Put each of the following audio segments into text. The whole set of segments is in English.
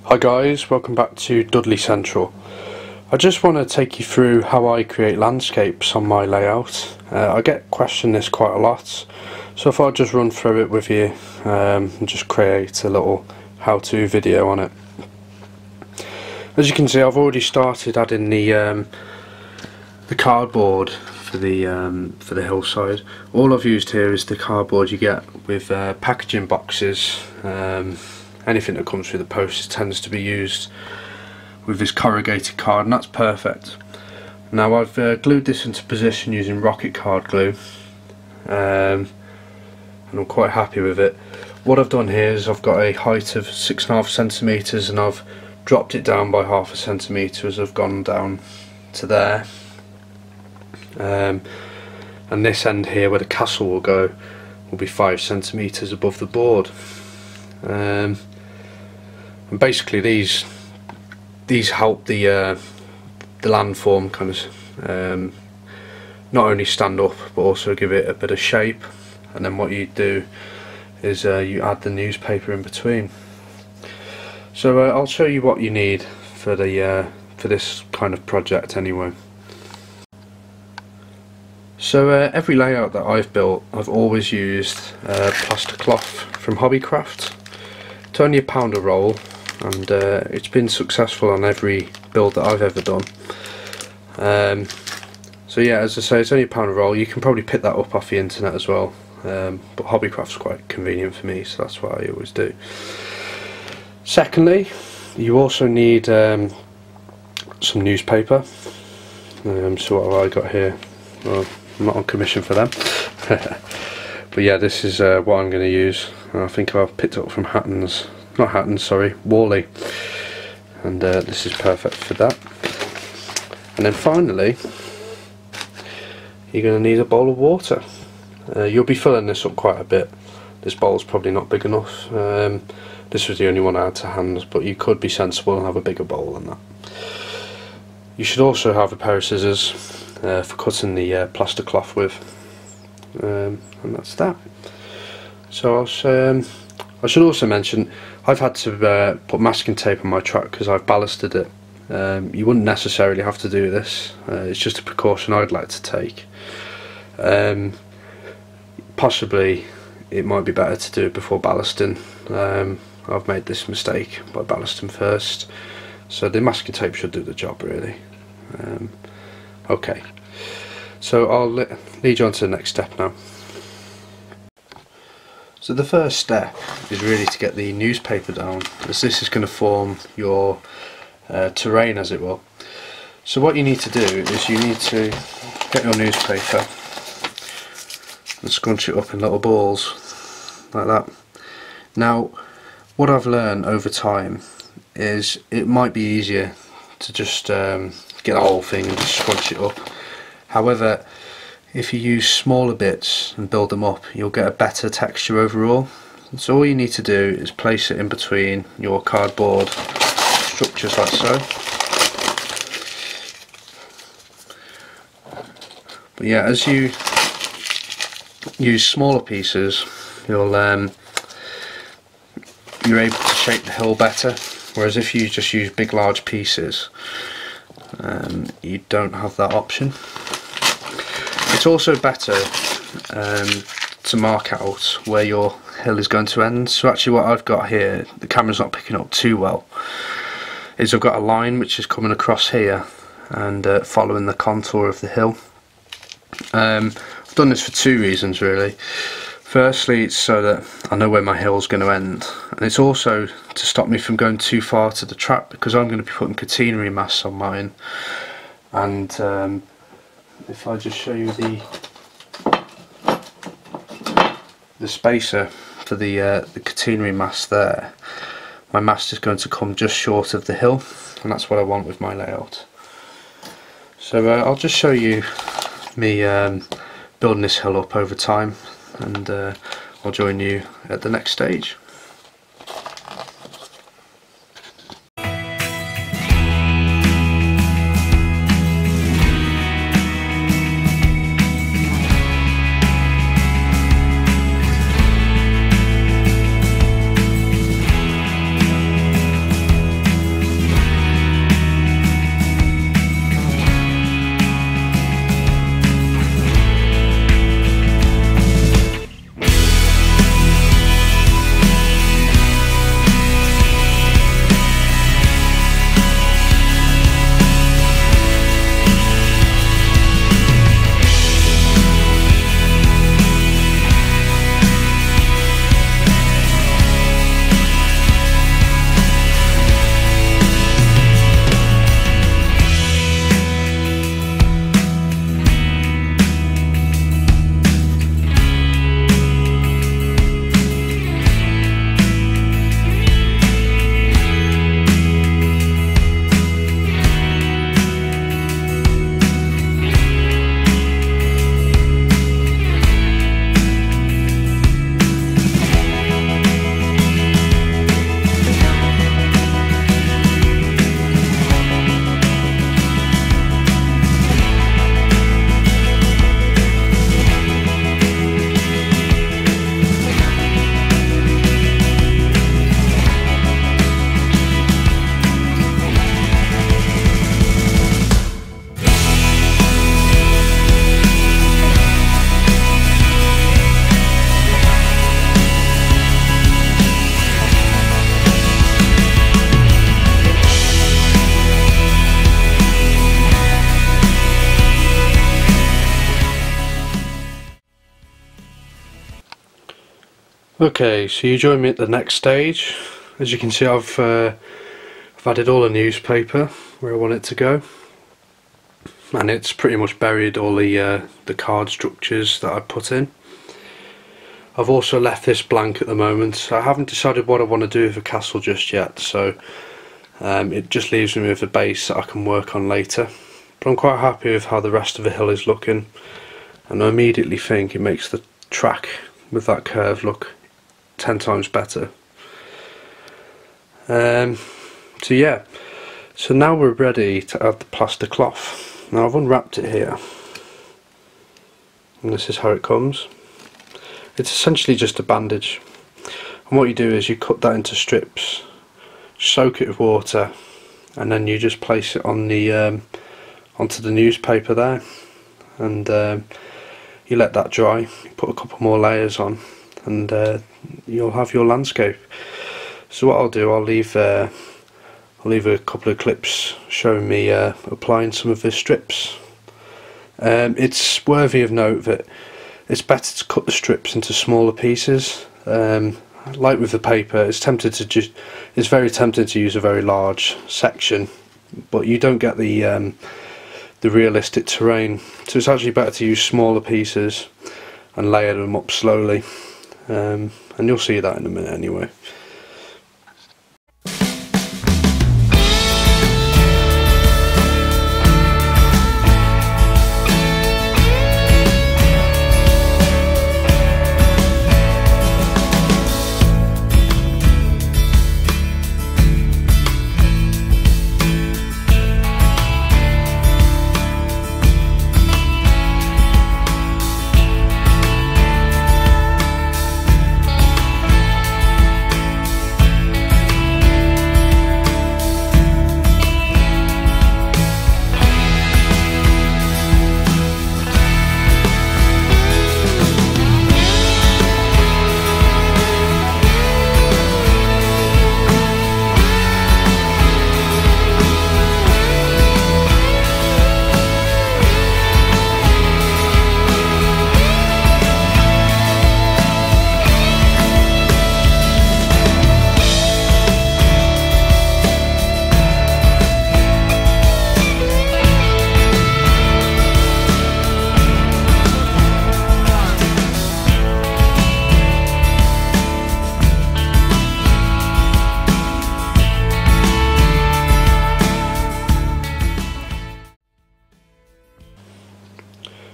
Hi guys, welcome back to Dudley Central. I just want to take you through how I create landscapes on my layout. I get questioned this quite a lot, so if I just run through it with you and just create a little how-to video on it. As you can see, I've already started adding the cardboard for the hillside. All I've used here is the cardboard you get with packaging boxes. Anything that comes through the post tends to be used with this corrugated card, and that's perfect. Now I've glued this into position using rocket card glue, and I'm quite happy with it. What I've done here is I've got a height of 6.5 centimeters, and I've dropped it down by 0.5 centimeter as I've gone down to there. And this end here where the castle will go will be 5 centimeters above the board. And basically these help the landform kind of not only stand up but also give it a bit of shape. And then what you do is you add the newspaper in between. So I'll show you what you need for this kind of project anyway. So every layout that I've built, I've always used plaster cloth from Hobbycraft. It's only £1 a roll, and it's been successful on every build that I've ever done. So yeah, as I say, it's only £1 a roll. You can probably pick that up off the internet as well, but Hobbycraft's quite convenient for me, so that's what I always do. Secondly, you also need some newspaper. So what have I got here? Well, I'm not on commission for them. But yeah, this is what I'm going to use. I think I've picked it up from Wally, and this is perfect for that. And then finally, you're going to need a bowl of water. You'll be filling this up quite a bit. This bowl's probably not big enough. This was the only one I had to hand, but you could be sensible and have a bigger bowl than that. You should also have a pair of scissors for cutting the plaster cloth with, and that's that. So I should also mention, I've had to put masking tape on my truck because I've ballasted it. You wouldn't necessarily have to do this, it's just a precaution I'd like to take. Possibly it might be better to do it before ballasting. I've made this mistake by ballasting first, so the masking tape should do the job really. Okay, so I'll lead you on to the next step now. So the first step is really to get the newspaper down, as this is going to form your terrain, as it will. So what you need to do is you need to get your newspaper and scrunch it up in little balls like that. Now what I've learned over time is it might be easier to just get the whole thing and just scrunch it up. However, if you use smaller bits and build them up, you'll get a better texture overall. So all you need to do is place it in between your cardboard structures like so. But yeah, as you use smaller pieces, you're able to shape the hill better, whereas if you just use big large pieces, you don't have that option. It's also better to mark out where your hill is going to end. So actually what I've got here, the camera's not picking up too well, is I've got a line which is coming across here and following the contour of the hill. I've done this for two reasons really. Firstly, it's so that I know where my hill's going to end, and it's also to stop me from going too far to the trap, because I'm going to be putting catenary masts on mine. And if I just show you the spacer for the catenary mast there, my mast is going to come just short of the hill, and that's what I want with my layout. So I'll just show you me building this hill up over time, and I'll join you at the next stage. Okay, so you join me at the next stage. As you can see, I've added all the newspaper where I want it to go, and it's pretty much buried all the card structures that I put in. I've also left this blank at the moment. I haven't decided what I want to do with the castle just yet, so it just leaves me with a base that I can work on later. But I'm quite happy with how the rest of the hill is looking, and I immediately think it makes the track with that curve look 10 times better. So yeah, so now we're ready to add the plaster cloth. Now I've unwrapped it here, and this is how it comes. It's essentially just a bandage, and what you do is you cut that into strips, soak it with water, and then you just place it on the onto the newspaper there, and you let that dry. You put a couple more layers on, and you'll have your landscape. So what I'll do, I'll leave a couple of clips showing me applying some of the strips. It's worthy of note that it's better to cut the strips into smaller pieces. Like with the paper, it's very tempting to use a very large section, but you don't get the realistic terrain. So it's actually better to use smaller pieces and layer them up slowly, and you'll see that in a minute anyway.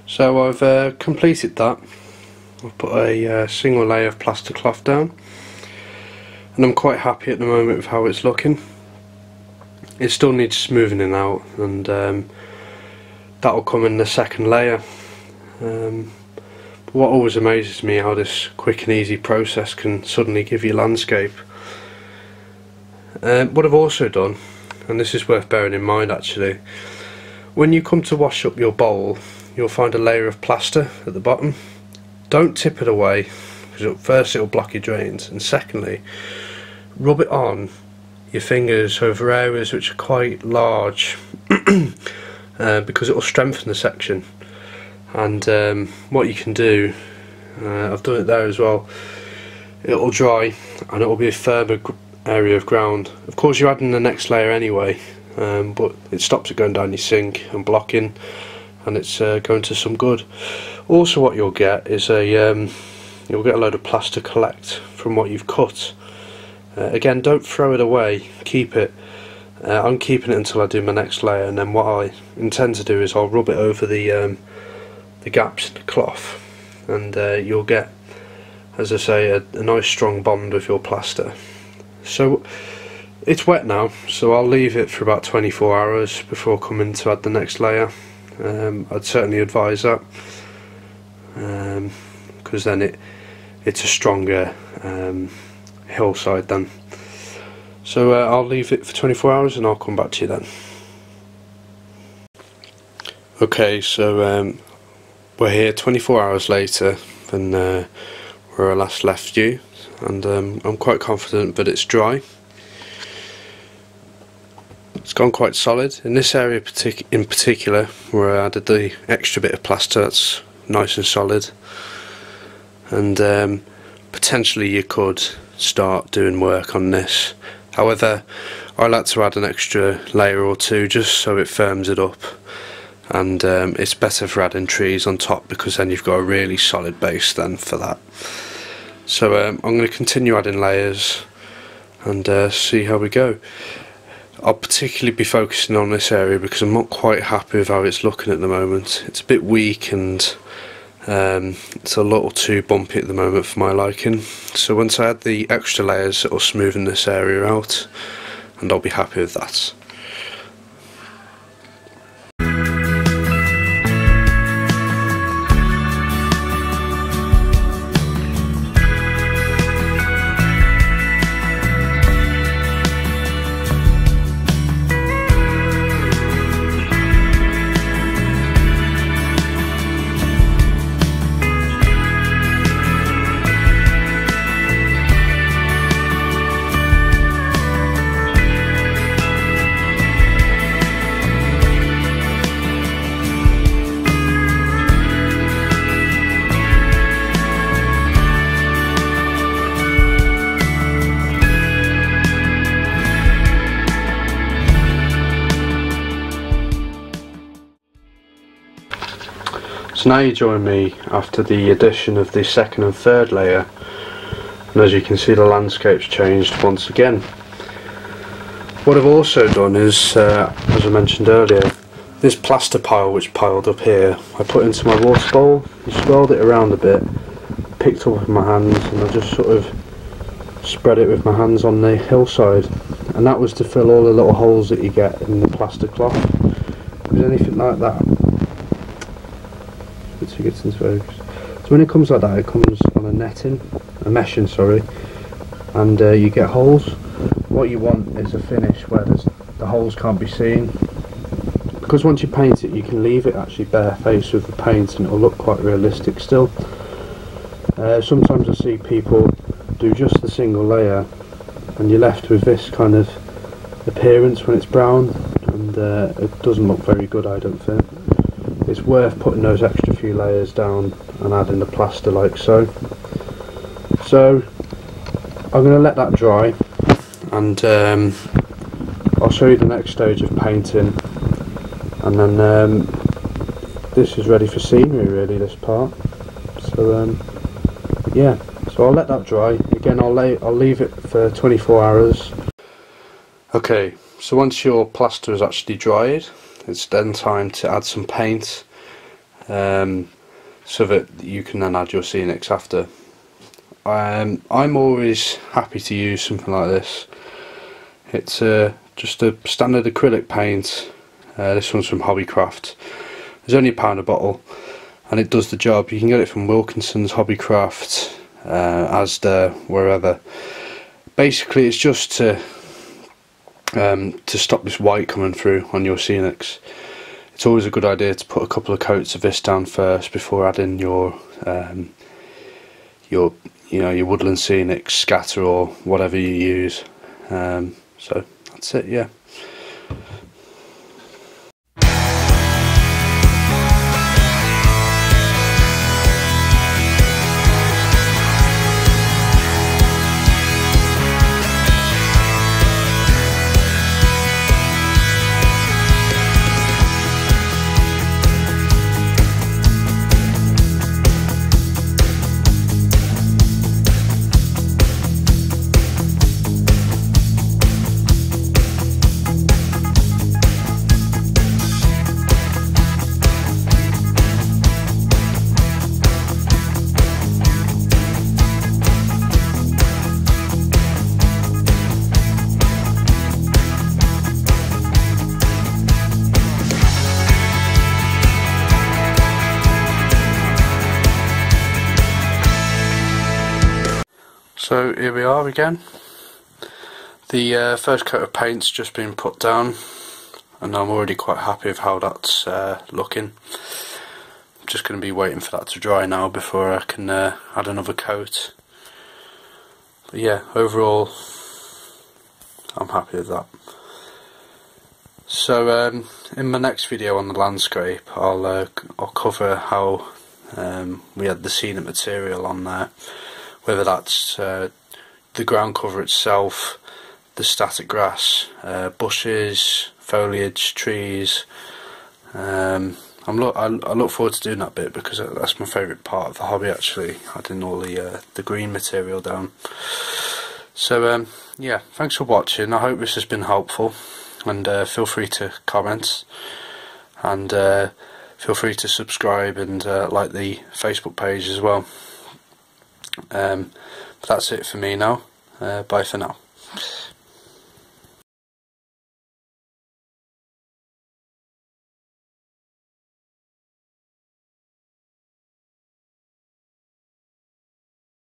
So I've completed that. I've put a single layer of plaster cloth down, and I'm quite happy at the moment with how it's looking. It still needs smoothing out, and that'll come in the second layer. But what always amazes me, how this quick and easy process can suddenly give you landscape. What I've also done, and this is worth bearing in mind actually, when you come to wash up your bowl, you'll find a layer of plaster at the bottom. Don't tip it away, because first it'll block your drains, and secondly, rub it on your fingers over areas which are quite large, because it will strengthen the section. And what you can do, I've done it there as well, it'll dry and it'll be a firmer area of ground. Of course you're adding the next layer anyway, but it stops it going down your sink and blocking, and it's going to some good. Also what you'll get is you'll get a load of plaster collect from what you've cut. Again, don't throw it away, keep it. I'm keeping it until I do my next layer, and then what I intend to do is I'll rub it over the gaps in the cloth, and you'll get, as I say, a nice strong bond with your plaster. So it's wet now, so I'll leave it for about 24 hours before coming to add the next layer. I'd certainly advise that, because then it's a stronger hillside then. So I'll leave it for 24 hours and I'll come back to you then. Okay, so we're here 24 hours later than where I last left you, and I'm quite confident that it's dry. It's gone quite solid. In this area in particular, where I added the extra bit of plaster, that's nice and solid. And potentially you could start doing work on this. However, I like to add an extra layer or two just so it firms it up, and it's better for adding trees on top because then you've got a really solid base then for that. So I'm going to continue adding layers and see how we go. I'll particularly be focusing on this area because I'm not quite happy with how it's looking at the moment. It's a bit weak and it's a little too bumpy at the moment for my liking. So once I add the extra layers, it'll smoothen this area out and I'll be happy with that. So now you join me after the addition of the second and third layer, and as you can see the landscape's changed once again. What I've also done is, as I mentioned earlier, this plaster pile which piled up here, I put into my water bowl, and swirled it around a bit, picked up with my hands, and I just sort of spread it with my hands on the hillside, and that was to fill all the little holes that you get in the plaster cloth. If there's anything like that, so it gets into focus. So when it comes like that, it comes on a netting, a meshing, sorry, and you get holes. What you want is a finish where the holes can't be seen, because once you paint it, you can leave it actually barefaced with the paint, and it'll look quite realistic still. Sometimes I see people do just the single layer, and you're left with this kind of appearance when it's brown, and it doesn't look very good, I don't think. It's worth putting those extra few layers down and adding the plaster like so. So I'm going to let that dry, and I'll show you the next stage of painting, and then this is ready for scenery really, this part. So yeah, so I'll let that dry. Again, I'll leave it for 24 hours. Okay, so once your plaster is actually dried, it's then time to add some paint, so that you can then add your scenics after. I'm always happy to use something like this. It's just a standard acrylic paint. This one's from Hobbycraft. There's only £1 a bottle, and it does the job. You can get it from Wilkinson's, Hobbycraft, Asda, wherever. Basically, it's just to stop this white coming through on your scenics. It's always a good idea to put a couple of coats of this down first before adding your woodland scenics, scatter, or whatever you use. So that's it, yeah. So here we are again. The first coat of paint's just been put down, and I'm already quite happy with how that's looking. I'm just going to be waiting for that to dry now before I can add another coat. But yeah, overall I'm happy with that. So in my next video on the landscape, I'll cover how we had the scenic material on there, whether that's the ground cover itself, the static grass, bushes, foliage, trees. I look forward to doing that bit because that's my favourite part of the hobby, actually, adding all the green material down. So yeah, thanks for watching. I hope this has been helpful, and feel free to comment, and feel free to subscribe and like the Facebook page as well. But that's it for me now. Bye for now.